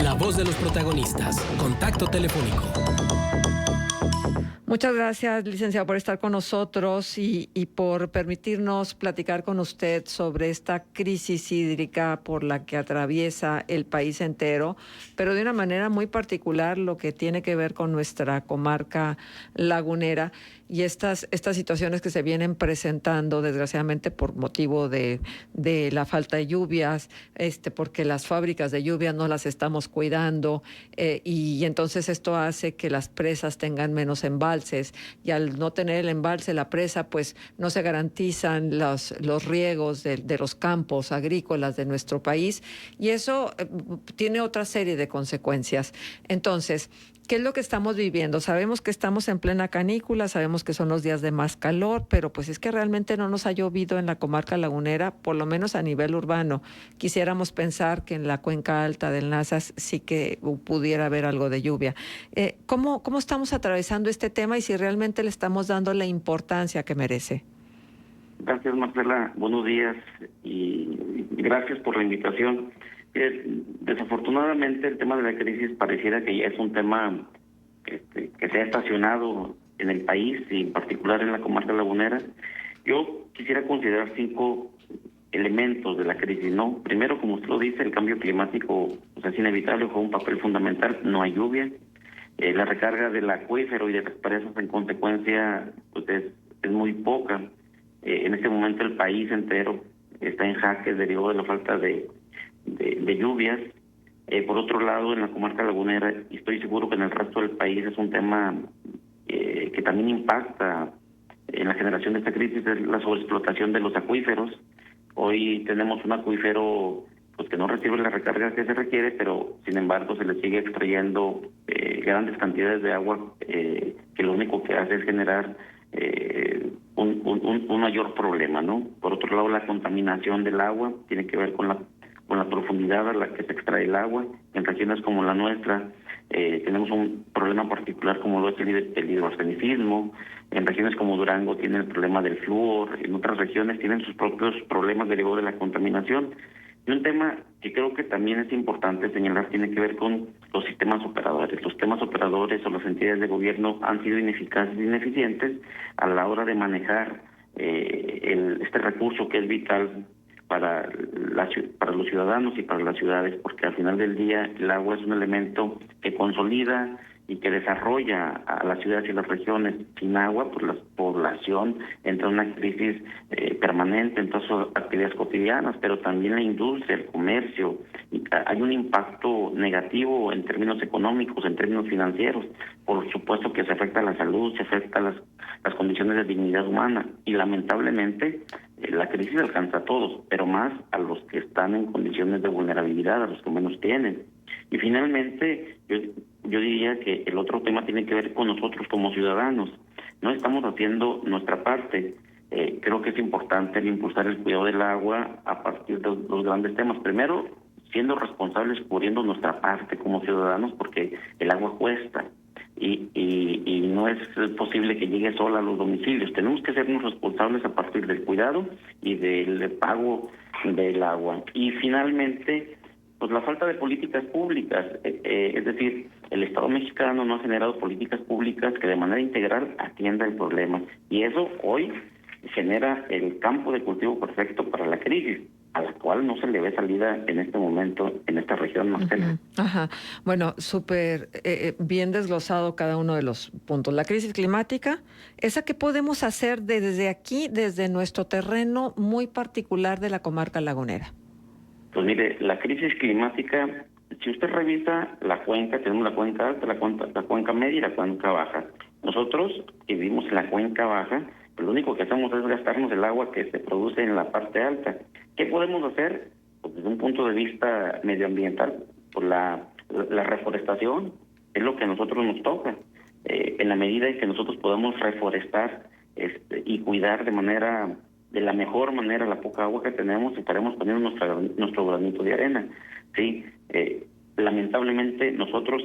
La voz de los protagonistas. Contacto telefónico. Muchas gracias, licenciado, por estar con nosotros y por permitirnos platicar con usted sobre esta crisis hídrica por la que atraviesa el país entero, pero de una manera muy particular lo que tiene que ver con nuestra comarca lagunera y estas situaciones que se vienen presentando, desgraciadamente, por motivo de la falta de lluvias, porque las fábricas de lluvia no las estamos cuidando, y entonces esto hace que las presas tengan menos embalses, y al no tener el embalse, la presa, pues no se garantizan los riegos de los campos agrícolas de nuestro país, y eso tiene otra serie de consecuencias. Entonces, ¿qué es lo que estamos viviendo? Sabemos que estamos en plena canícula, sabemos que son los días de más calor, pero pues es que realmente no nos ha llovido en la comarca lagunera, por lo menos a nivel urbano. Quisiéramos pensar que en la cuenca alta del Nazas sí que pudiera haber algo de lluvia. ¿Cómo estamos atravesando este tema y si realmente le estamos dando la importancia que merece? Gracias, Marcela. Buenos días y gracias por la invitación. Desafortunadamente, el tema de la crisis pareciera que ya es un tema que se ha estacionado en el país y en particular en la comarca lagunera. Yo quisiera considerar 5 elementos de la crisis, ¿no? Primero, como usted lo dice, el cambio climático es inevitable, juega un papel fundamental. No hay lluvia. La recarga del acuífero y de las presas, en consecuencia, pues es muy poca. En este momento el país entero está en jaque derivado de la falta de lluvias. Por otro lado, en la comarca lagunera, y estoy seguro que en el resto del país es un tema que también impacta en la generación de esta crisis, es la sobreexplotación de los acuíferos. Hoy tenemos un acuífero pues que no recibe la recarga que se requiere, pero sin embargo se le sigue extrayendo grandes cantidades de agua que lo único que hace es generar un mayor problema, ¿no? Por otro lado, la contaminación del agua tiene que ver con la profundidad a la que se extrae el agua. En regiones como la nuestra tenemos un problema particular como lo es el hidroarsenicismo. En regiones como Durango tienen el problema del flúor. En otras regiones tienen sus propios problemas derivados de la contaminación. Y un tema que creo que también es importante señalar tiene que ver con los sistemas operadores. Los sistemas operadores o las entidades de gobierno han sido ineficaces e ineficientes a la hora de manejar este recurso que es vital para los ciudadanos y para las ciudades, porque al final del día el agua es un elemento que consolida y que desarrolla a las ciudades y las regiones. Sin agua, pues la población entra en una crisis permanente en todas sus actividades cotidianas, pero también la industria, el comercio. Hay un impacto negativo en términos económicos, en términos financieros. Por supuesto que se afecta a la salud, se afecta a las condiciones de dignidad humana, y lamentablemente la crisis alcanza a todos, pero más a los que están en condiciones de vulnerabilidad, a los que menos tienen. Y finalmente, yo diría que el otro tema tiene que ver con nosotros como ciudadanos. No estamos haciendo nuestra parte. Creo que es importante el impulsar el cuidado del agua a partir de los grandes temas. Primero, siendo responsables, cubriendo nuestra parte como ciudadanos, porque el agua cuesta. Y no es posible que llegue sola a los domicilios. Tenemos que sernos responsables a partir del cuidado y del pago del agua. Y finalmente, pues la falta de políticas públicas, es decir, el Estado mexicano no ha generado políticas públicas que de manera integral atiendan el problema, y eso hoy genera el campo de cultivo perfecto para la crisis, a la cual no se le ve salida en este momento en esta región, Marcela. Ajá. Bueno, súper bien desglosado cada uno de los puntos. La crisis climática, esa que podemos hacer desde aquí, desde nuestro terreno muy particular de la comarca lagunera. Pues mire, la crisis climática, si usted revisa la cuenca, tenemos la cuenca alta, la cuenca media y la cuenca baja. Nosotros que vivimos en la cuenca baja, pues lo único que hacemos es gastarnos el agua que se produce en la parte alta. ¿Qué podemos hacer? Pues desde un punto de vista medioambiental, pues la reforestación es lo que a nosotros nos toca. En la medida en que nosotros podamos reforestar y cuidar de la mejor manera la poca agua que tenemos, estaremos poniendo nuestro granito de arena. Sí, lamentablemente nosotros,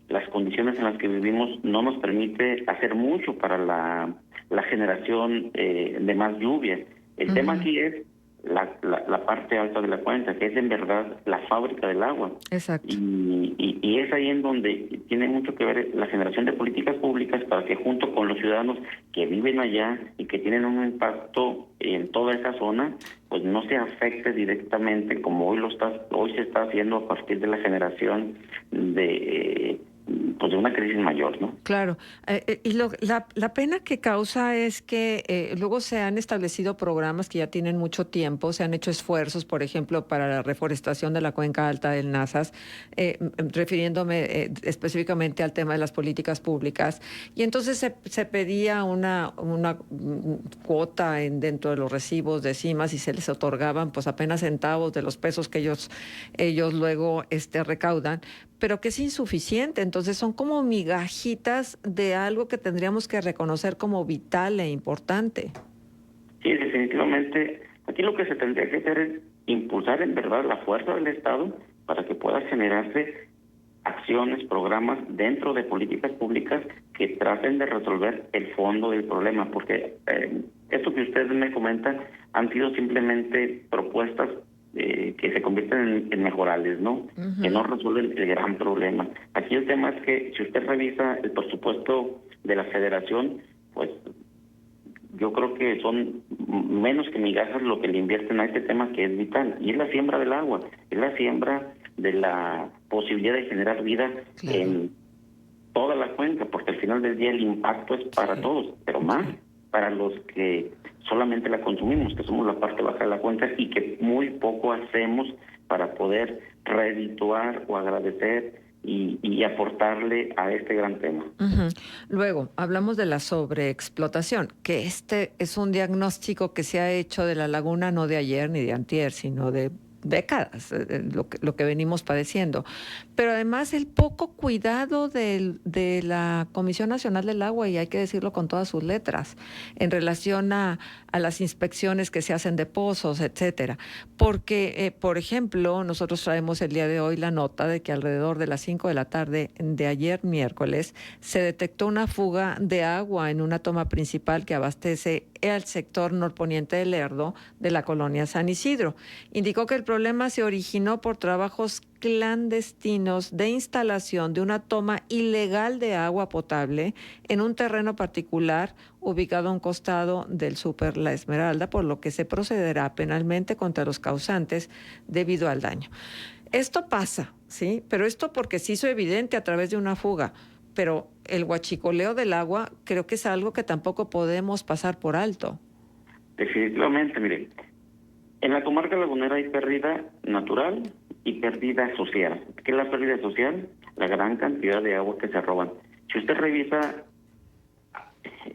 las condiciones en las que vivimos no nos permite hacer mucho para la generación de más lluvia. El tema aquí es la parte alta de la cuenca, que es en verdad la fábrica del agua. Exacto. Y es ahí en donde tiene mucho que ver la generación de políticas públicas para que junto con los ciudadanos que viven allá y que tienen un impacto en toda esa zona, pues no se afecte directamente como hoy se está haciendo a partir de la generación de una crisis mayor, ¿no? Claro, y la pena que causa es que luego se han establecido programas que ya tienen mucho tiempo, se han hecho esfuerzos, por ejemplo, para la reforestación de la cuenca alta del Nazas, refiriéndome específicamente al tema de las políticas públicas, y entonces se pedía una cuota dentro de los recibos de cimas y se les otorgaban pues apenas centavos de los pesos que ellos luego recaudan, pero que es insuficiente. Entonces son como migajitas de algo que tendríamos que reconocer como vital e importante. Sí, definitivamente. Aquí lo que se tendría que hacer es impulsar en verdad la fuerza del Estado para que pueda generarse acciones, programas dentro de políticas públicas que traten de resolver el fondo del problema, porque esto que ustedes me comentan han sido simplemente propuestas que se convierten en mejorables, ¿no? Uh-huh. Que no resuelven el gran problema. Aquí el tema es que si usted revisa el presupuesto de la Federación, pues yo creo que son menos que migajas lo que le invierten a este tema que es vital, y es la siembra del agua, es la siembra de la posibilidad de generar vida en toda la cuenca, porque al final del día el impacto es para todos, pero más para los que solamente la consumimos, que somos la parte baja de la cuenca y que muy poco hacemos para poder redituar o agradecer y aportarle a este gran tema. Uh-huh. Luego, hablamos de la sobreexplotación, que es un diagnóstico que se ha hecho de la laguna no de ayer ni de antier, sino de décadas, lo que venimos padeciendo. Pero además el poco cuidado de la Comisión Nacional del Agua, y hay que decirlo con todas sus letras, en relación a las inspecciones que se hacen de pozos, etcétera. Porque, por ejemplo, nosotros traemos el día de hoy la nota de que alrededor de las 5 de la tarde de ayer miércoles se detectó una fuga de agua en una toma principal que abastece el sector norponiente del Lerdo de la colonia San Isidro. Indicó que el problema se originó por trabajos clandestinos de instalación de una toma ilegal de agua potable en un terreno particular ubicado a un costado del Súper La Esmeralda, por lo que se procederá penalmente contra los causantes debido al daño. Esto pasa, ¿sí? Pero esto porque se hizo evidente a través de una fuga. Pero el huachicoleo del agua creo que es algo que tampoco podemos pasar por alto. Definitivamente, mire, en la comarca lagunera hay pérdida natural y pérdida social. ¿Qué es la pérdida social? La gran cantidad de agua que se roban. Si usted revisa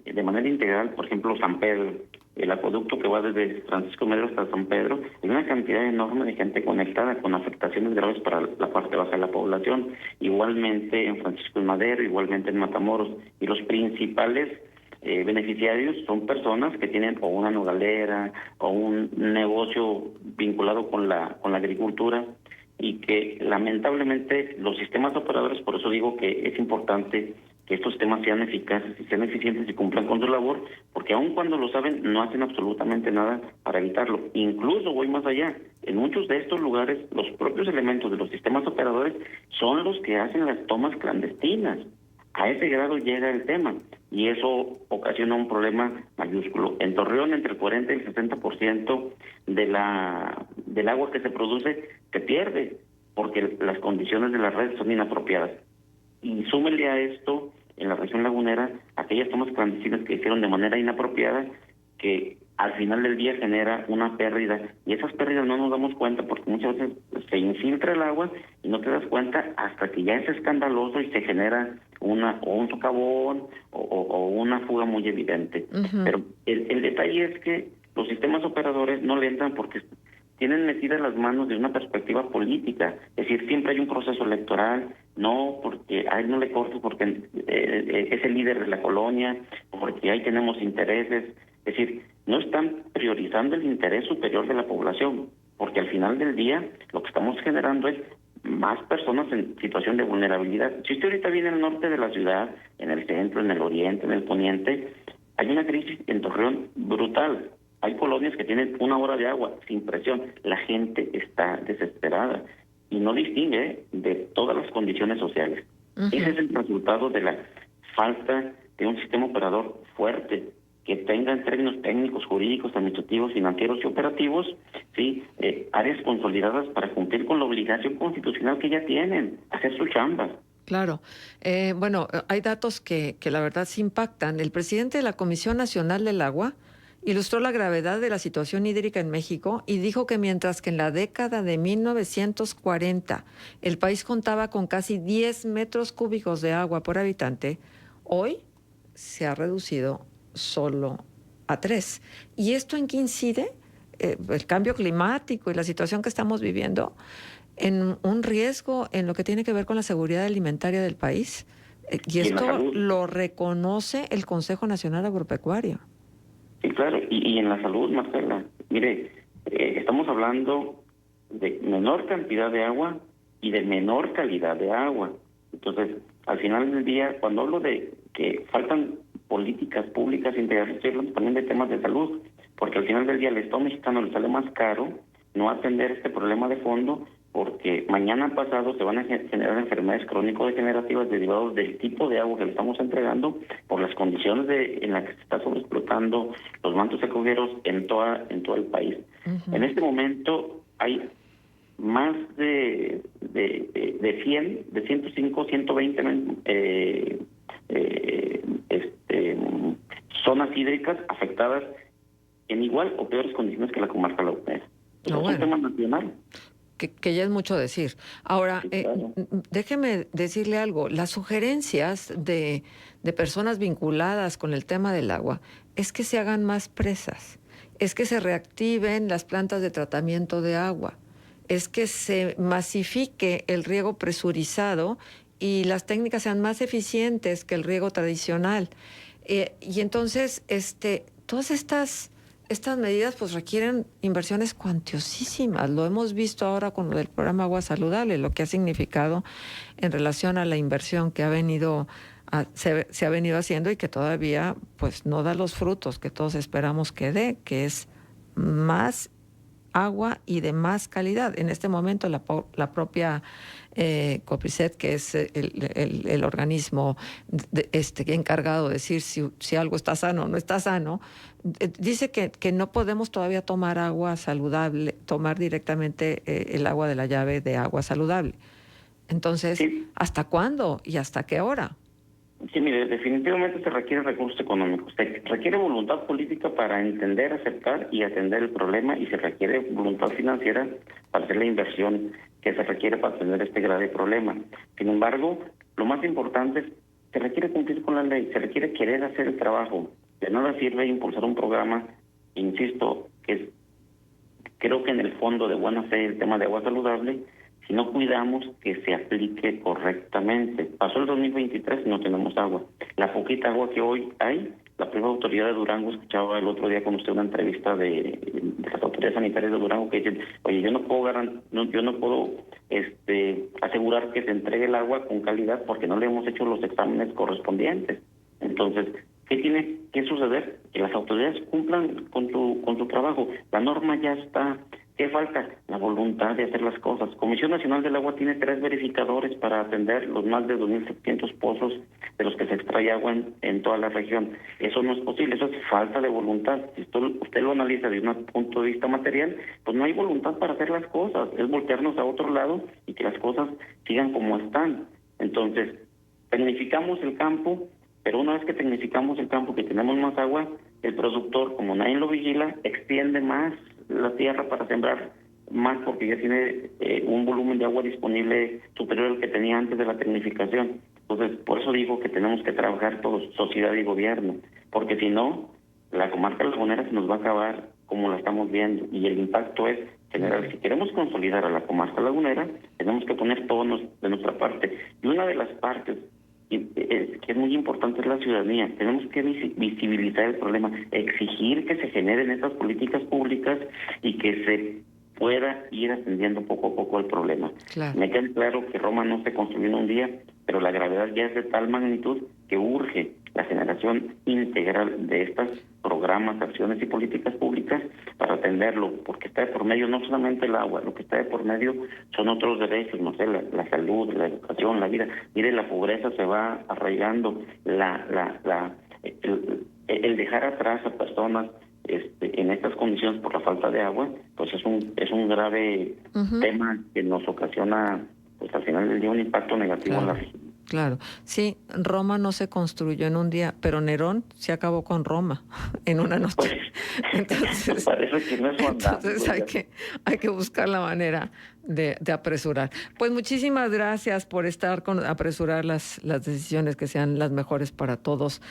de manera integral, por ejemplo, San Pedro, el acueducto que va desde Francisco Madero hasta San Pedro, hay una cantidad enorme de gente conectada con afectaciones graves para la parte baja de la población. Igualmente en Francisco Madero, igualmente en Matamoros. Y los principales beneficiarios son personas que tienen o una nogalera o un negocio vinculado con la agricultura, y que lamentablemente los sistemas operadores, por eso digo que es importante que estos sistemas sean eficaces y sean eficientes y cumplan con su labor, porque aun cuando lo saben, no hacen absolutamente nada para evitarlo. Incluso voy más allá. En muchos de estos lugares, los propios elementos de los sistemas operadores son los que hacen las tomas clandestinas. A ese grado llega el tema, y eso ocasiona un problema mayúsculo. En Torreón, entre el 40 y el 60% del agua que se produce se pierde, porque las condiciones de la red son inapropiadas. Y súmele a esto, en la región lagunera, aquellas tomas clandestinas que hicieron de manera inapropiada, que al final del día genera una pérdida, y esas pérdidas no nos damos cuenta porque muchas veces se infiltra el agua y no te das cuenta hasta que ya es escandaloso y se genera un socavón o una fuga muy evidente. Uh-huh. Pero el detalle es que los sistemas operadores no le entran porque tienen metidas las manos de una perspectiva política, es decir, siempre hay un proceso electoral, no porque a él no le cortes porque es el líder de la colonia, porque ahí tenemos intereses, es decir, no están priorizando el interés superior de la población, porque al final del día lo que estamos generando es más personas en situación de vulnerabilidad. Si usted ahorita viene al norte de la ciudad, en el centro, en el oriente, en el poniente, hay una crisis en Torreón brutal. hay colonias que tienen 1 hora de agua sin presión. La gente está desesperada y no distingue de todas las condiciones sociales. Ese es el resultado de la falta de un sistema operador fuerte, que tenga en términos técnicos, jurídicos, administrativos, financieros y operativos, sí, áreas consolidadas para cumplir con la obligación constitucional que ya tienen, hacer su chamba. Claro. Bueno, hay datos que la verdad sí impactan. El presidente de la Comisión Nacional del Agua ilustró la gravedad de la situación hídrica en México y dijo que mientras que en la década de 1940 el país contaba con casi 10 metros cúbicos de agua por habitante, hoy se ha reducido solo a 3. ¿Y esto en qué incide? El cambio climático y la situación que estamos viviendo, en un riesgo en lo que tiene que ver con la seguridad alimentaria del país. Y esto lo reconoce el Consejo Nacional Agropecuario. Sí, claro, y en la salud, Marcela, mire, estamos hablando de menor cantidad de agua y de menor calidad de agua. Entonces, al final del día, cuando hablo de que faltan políticas públicas integrales, estoy hablando también de temas de salud, porque al final del día al Estado mexicano le sale más caro no atender este problema de fondo, porque mañana pasado se van a generar enfermedades crónico-degenerativas derivadas del tipo de agua que le estamos entregando por las condiciones en las que se está sobreexplotando los mantos ecogueros en todo el país. En este momento hay más de 105, 120 zonas hídricas afectadas en igual o peores condiciones que la comarca lagunera. Es un tema nacional. Que ya es mucho decir. Ahora, Sí, claro. Déjeme decirle algo. Las sugerencias de personas vinculadas con el tema del agua es que se hagan más presas, es que se reactiven las plantas de tratamiento de agua, es que se masifique el riego presurizado y las técnicas sean más eficientes que el riego tradicional. Y entonces, todas estas medidas pues requieren inversiones cuantiosísimas. Lo hemos visto ahora con lo del programa Agua Saludable, lo que ha significado en relación a la inversión que se ha venido haciendo y que todavía pues no da los frutos que todos esperamos que dé, que es más agua y de más calidad. En este momento la propia COPRISET, que es el organismo encargado de decir si algo está sano o no está sano, dice que no podemos todavía tomar agua saludable, tomar directamente el agua de la llave de agua saludable. Entonces, Sí. ¿hasta cuándo y hasta qué hora? Sí, mire, definitivamente se requiere recursos económicos, se requiere voluntad política para entender, aceptar y atender el problema, y se requiere voluntad financiera para hacer la inversión que se requiere para atender este grave problema. Sin embargo, lo más importante es se requiere cumplir con la ley, se requiere querer hacer el trabajo. De nada sirve impulsar un programa, insisto, que es, creo que en el fondo de buena fe el tema de agua saludable, si no cuidamos que se aplique correctamente. Pasó el 2023 y no tenemos agua. La poquita agua que hoy hay, la primera autoridad de Durango, escuchaba el otro día con usted una entrevista de las autoridades sanitarias de Durango que dicen, oye, yo no puedo asegurar que se entregue el agua con calidad porque no le hemos hecho los exámenes correspondientes. Entonces, ¿qué tiene que suceder? Que las autoridades cumplan con su trabajo. La norma ya está. ¿Qué falta? La voluntad de hacer las cosas. Comisión Nacional del Agua tiene 3 verificadores para atender los más de 2.700 pozos de los que se extrae agua en toda la región. Eso no es posible, eso es falta de voluntad. Si usted lo analiza desde un punto de vista material, pues no hay voluntad para hacer las cosas. Es voltearnos a otro lado y que las cosas sigan como están. Entonces, tecnificamos el campo, pero una vez que tecnificamos el campo, que tenemos más agua, el productor, como nadie lo vigila, extiende más la tierra para sembrar más porque ya tiene un volumen de agua disponible superior al que tenía antes de la tecnificación. Entonces, por eso digo que tenemos que trabajar todos, sociedad y gobierno, porque si no, la comarca lagunera se nos va a acabar como la estamos viendo, y el impacto es general. Si queremos consolidar a la comarca lagunera, tenemos que poner todo de nuestra parte. Y una de las partes que es muy importante es la ciudadanía. Tenemos que visibilizar el problema, exigir que se generen estas políticas públicas y que se pueda ir atendiendo poco a poco el problema. Claro. Me queda claro que Roma no se construyó en un día, pero la gravedad ya es de tal magnitud que urge la generación integral de estas propuestas programas, acciones y políticas públicas para atenderlo, porque está de por medio no solamente el agua, lo que está de por medio son otros derechos, no sé, la salud, la educación, la vida. Mire, la pobreza se va arraigando, el dejar atrás a personas en estas condiciones por la falta de agua, pues es un grave tema que nos ocasiona, pues al final del día, un impacto negativo en la región. Claro, sí, Roma no se construyó en un día, pero Nerón se acabó con Roma en una noche. Pues, Entonces, parece que no es su andar, entonces hay que buscar la manera de apresurar. Pues muchísimas gracias por apresurar las decisiones que sean las mejores para todos,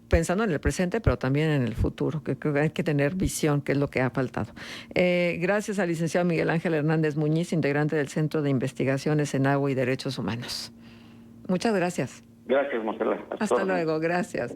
pensando en el presente, pero también en el futuro, que creo que hay que tener visión, que es lo que ha faltado. Gracias al licenciado Miguel Ángel Hernández Muñiz, integrante del Centro de Investigaciones en Agua y Derechos Humanos. Muchas gracias. Gracias, Marcela. Hasta luego, gracias.